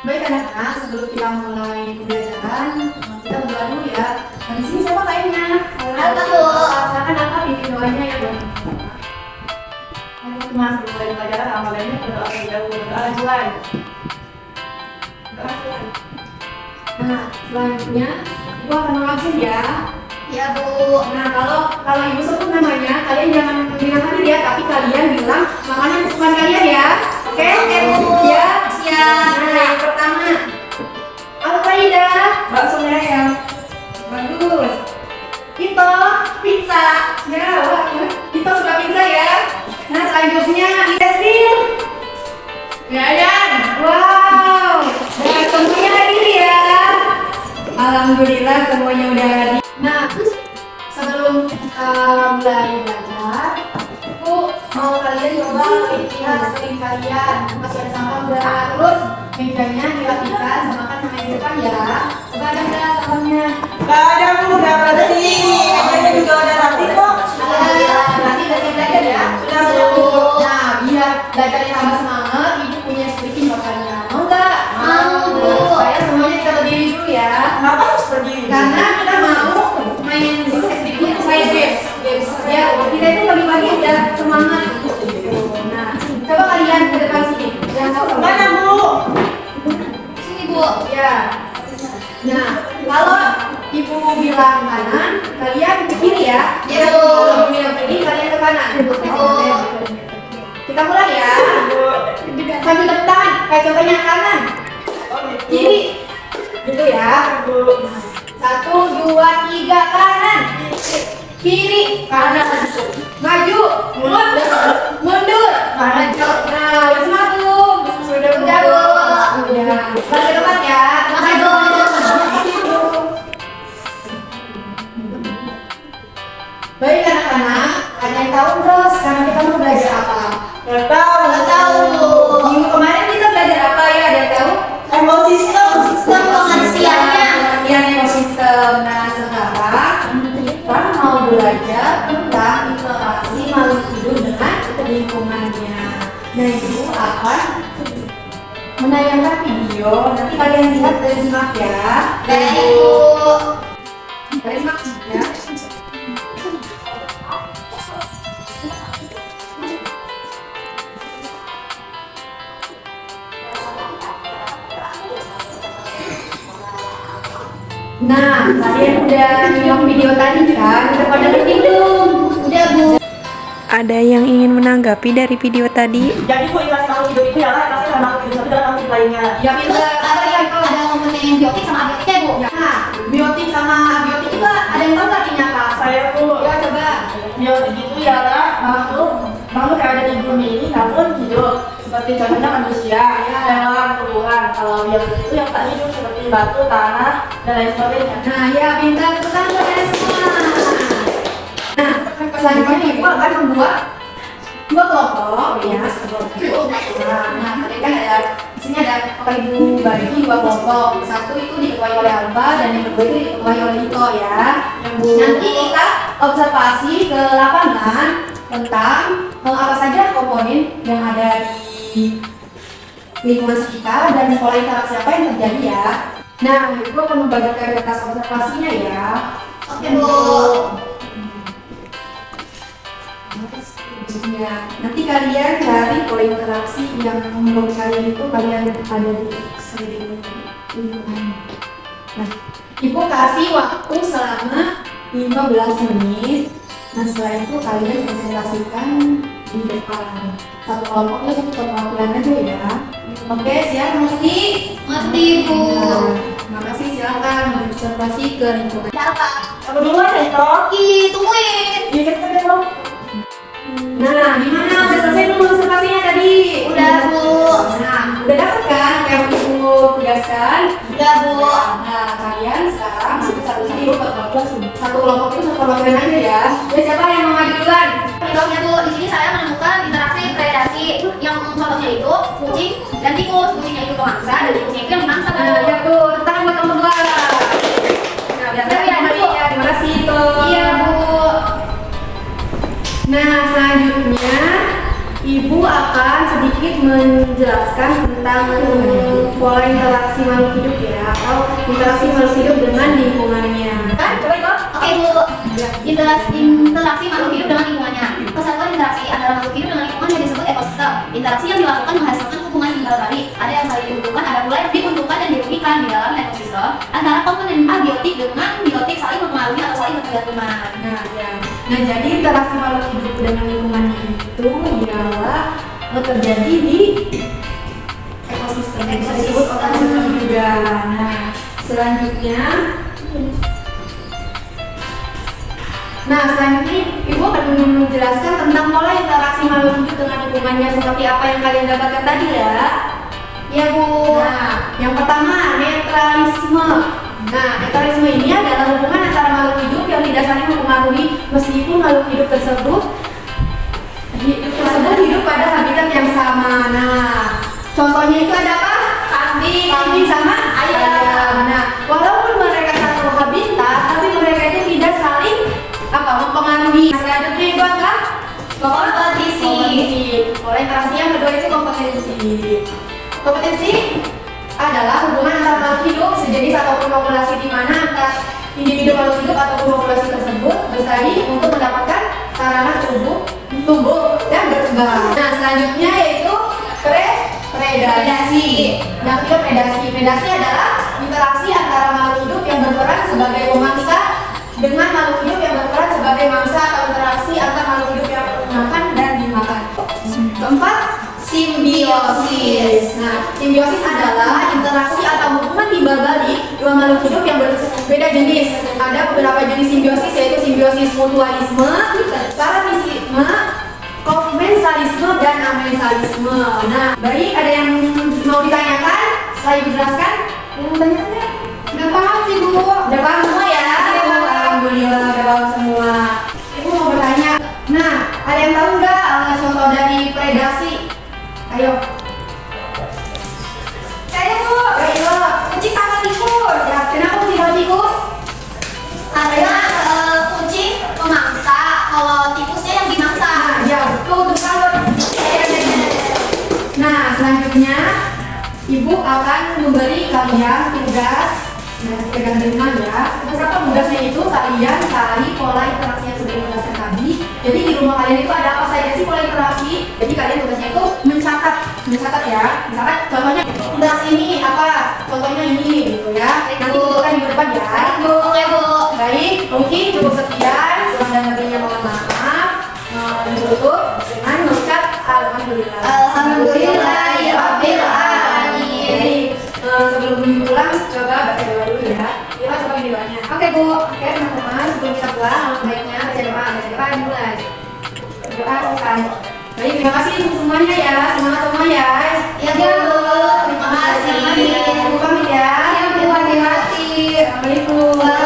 Baik anak-anak, sebelum kita mulai pembelajaran, kita berdoa dulu ya. Nah, di sini siapa lainnya? Aku. Silakan apa bikin doanya ya, Bang. Ayo mas, mulai pelajaran amalannya berdoa jauh, berdoa Tuhan. Berdoa Tuhan. Nah, selanjutnya Ibu akan mengabsen ya. Ya Bu. Nah, kalau Ibu sebut namanya, kalian jangan bilang hadir ya, tapi kalian bilang namanya kesukaan kalian ya. Oke? Oke, Bu. Ya. Siap. Nah, yang pertama, Al-Qaeda, bakso merah ya. Bagus. Ito, pizza. Ya, wah, Ito suka pizza ya. Nah, selanjutnya Yasir. Yayan. Wow. Dan semuanya hadir ya. Alhamdulillah semuanya udah hadir. Nah, sebelum kita mulai belajar, aku mau kalian coba lihat screen kalian. Masih ada sampah enggak? Terus mejanya dirapikan, sama kan sama yang di depan ya. Coba ada enggak sampahnya? Gak ada Bu, udah bersih. Mejanya juga udah rapi kok. Nanti belajar ya. Sudah Bu. Nah, biar belajarnya tambah semangat, Ibu punya speaking buat kalian. Mau nggak? Mau, Bu. Supaya semuanya kita berdiri dulu ya. Kenapa harus berdiri? Karena kita mau main speaking main games. Ya, kita itu pagi-pagi udah semangat. Nah, coba kalian ke depan sini. Yang tahu Mana Bu? Sini Bu. Ya. Nah, kalau Ibu bilang kanan, kalian ke kiri ya. Ya, Bu. Kalau Ibu bilang kiri, kalian ke kanan. Kita mulai ya. Sambil tepuk tangan. Kayak contohnya kanan, kiri. Gitu ya. Bu. 1, 2, 3, kanan, kiri, kanan, maju, mundur, maju. Nah, udah sematu. Sudah jauh. Ya, balik ke tempat ya. Maju. Baik anak-anak, ada yang tahu nggak sekarang kita mau belajar apa? Gak tahu. Gak tahu Bu. Minggu kemarin kita belajar apa ya? Ada yang tahu? Ekosistem. Sistem pengertiannya. Pengertian ekosistem. Nah, sekarang kita mau belajar tentang interaksi makhluk hidup dengan lingkungannya. Nah, itu akan menayangkan video. Nanti kalian lihat dan simak ya. Baik Bu. Kalian simak ya. Nah, kalian udah nyimak video tadi kan? Udah pada ngerti belum? Udah Bu. Ada yang ingin menanggapi dari video tadi? Jadi Bu, interaksi makhluk hidup itu ialah interaksi antara makhluk hidup satu dengan makhluk lainnya. Ya, Terus pinter. ada yang ngomongin biotik sama abiotiknya Bu. Nah, biotik sama abiotik juga ada yang tahu nggak artinya apa? Saya Bu, Ya, coba. biotik itu ialah makhluk yang ada di bumi ini namun hidup. Seperti contohnya manusia, hewan, tumbuhan. Kalau biotik itu yang tak hidup seperti batu, tanah, dan lain sebagainya. Nah, ya pintar. Tepuk tangan buat kalian semua. Nah, selanjutnya Ibu akan membuat dua kelompok ya. Nah, tadi kan ada di sini ada Bapak Ibu bagi dua kelompok. Satu itu diketuai oleh Alba dan yang kedua itu diketuai oleh Ito ya. Nanti kita observasi ke lapangan tentang apa saja komponen yang ada di lingkungan sekitar dan pola interaksi apa yang terjadi ya. Nah, Ibu akan membagikan kertas observasinya ya. Oke Bu. Ya, nanti kalian cari pola interaksi yang menurut kalian itu kalian ada di sekeliling lingkungan. Nah, Ibu kasih waktu selama 15 menit. Nah, setelah itu kalian presentasikan di depan. Satu kelompoknya satu perwakilan aja ya. Oke, siap mengerti? Ngerti Bu. Nah, makasih, silakan berobservasi ke lingkungan. Ada apa? Aku duluan ya, Toh. Ih, tungguin. Iya, kita dulu. Nah, gimana? Udah selesai belum observasinya tadi? Udah Bu. Nah, udah dapat kan yang Ibu tugaskan? Udah Bu. Nah, kalian sekarang satu kelompok itu satu perwakilan aja ya. Jadi siapa yang mau maju duluan? Contohnya tuh di sini saya menemukan interaksi predasi yang contohnya itu kucing dan tikus. Kucingnya itu pemangsa dan tikusnya itu yang memangsa. Nah, ya tuh, tangan buat kamu dua. Nah, biar saya ya, terima kasih itu. Iya Bu. Nah, selanjutnya Ibu akan sedikit menjelaskan tentang pola interaksi makhluk hidup ya, atau interaksi makhluk hidup dengan lingkungannya. Kan? Coba itu. Oke Bu, interaksi makhluk hidup dengan lingkungannya. Kesatuan interaksi antara makhluk hidup dengan lingkungan yang disebut ekosistem. Interaksi yang dilakukan menghasilkan hubungan timbal balik. Ada yang saling diuntungkan, ada pula yang diuntungkan dan dirugikan di dalam ekosistem antara komponen abiotik dengan biotik saling mempengaruhi atau saling bergantungan. Nah, ya. Nah, jadi interaksi makhluk hidup dengan lingkungan itu ialah terjadi di ekosistem. Disebut ekosistem juga. Nah, selanjutnya Ibu akan menjelaskan tentang pola interaksi makhluk hidup dengan lingkungannya seperti apa yang kalian dapatkan tadi ya. Ya Bu. Nah, yang pertama netralisme. Nah, netralisme ini adalah hubungan antara makhluk hidup yang tidak saling mempengaruhi meskipun makhluk hidup tersebut hidup pada habitat yang sama. Nah, contohnya itu ada apa? Kambing sama ayam. Nah, walaupun mereka satu habitat, tapi mereka itu tidak saling mempengaruhi. Selanjutnya itu apa? Kompetisi. Pola interaksi yang kedua itu kompetensi. Kompetensi adalah hubungan antara makhluk hidup sejenis ataupun populasi di mana antara individu makhluk hidup ataupun populasi tersebut bersaing untuk mendapatkan sarana tumbuh dan berkembang. Nah, selanjutnya yaitu predasi. Yang kedua predasi. Predasi adalah interaksi antara makhluk hidup yang berperan sebagai pemangsa dengan makhluk hidup yang berperan sebagai mangsa atau interaksi antara makhluk hidup yang makan dan dimakan. Keempat, simbiosis. Nah, simbiosis adalah interaksi atau hubungan timbal balik dua makhluk hidup yang berbeda jenis. Ada beberapa jenis simbiosis yaitu simbiosis mutualisme, parasitisme, komensalisme, dan amensalisme. Nah, baik, ada yang mau ditanyakan? Setelah Ibu jelaskan, yang mau tanyakan ya? Udah paham sih Bu. Udah paham semua ya? Alhamdulillah, udah paham semua. Ibu mau bertanya. Nah, ada yang tahu nggak contoh dari predasi? Ayo. Bu. Ayo. Kucing sama tikus. Ya, kenapa kucing sama tikus? Karena kucing memangsa, kalau tikusnya yang dimangsa. Ya, betul banget. Nah, selanjutnya Ibu akan memberi kalian tugas. Nah, pegang rumah ya. Tugas apa? Tugasnya itu kalian cari pola interaksi yang sudah dijelaskan tadi. Jadi di rumah kalian itu ada apa saja sih pola interaksi? Jadi kalian tugasnya itu mencatat ya. Misalkan contohnya interaksi ini apa? Contohnya ini gitu ya. Nanti kita minggu depan ya. Oke Bu. Baik, mungkin cukup sekian. Kurang dan lebihnya mohon maaf. Ditutup dengan mengucap alhamdulillah. Alhamdulillahirabbil alamin. Jadi sebelum pulang coba baca doa dulu ya. Kita coba doanya. Oke Bu. Oke teman-teman, sebelum kita pulang alangkah baiknya baca doa dimulai. Doa selesai. Baik, terima kasih untuk semuanya ya. Semangat semua ya. Ya Bu. Terima kasih. Ibu pamit ya. Ya Bu, hati-hati. Assalamualaikum.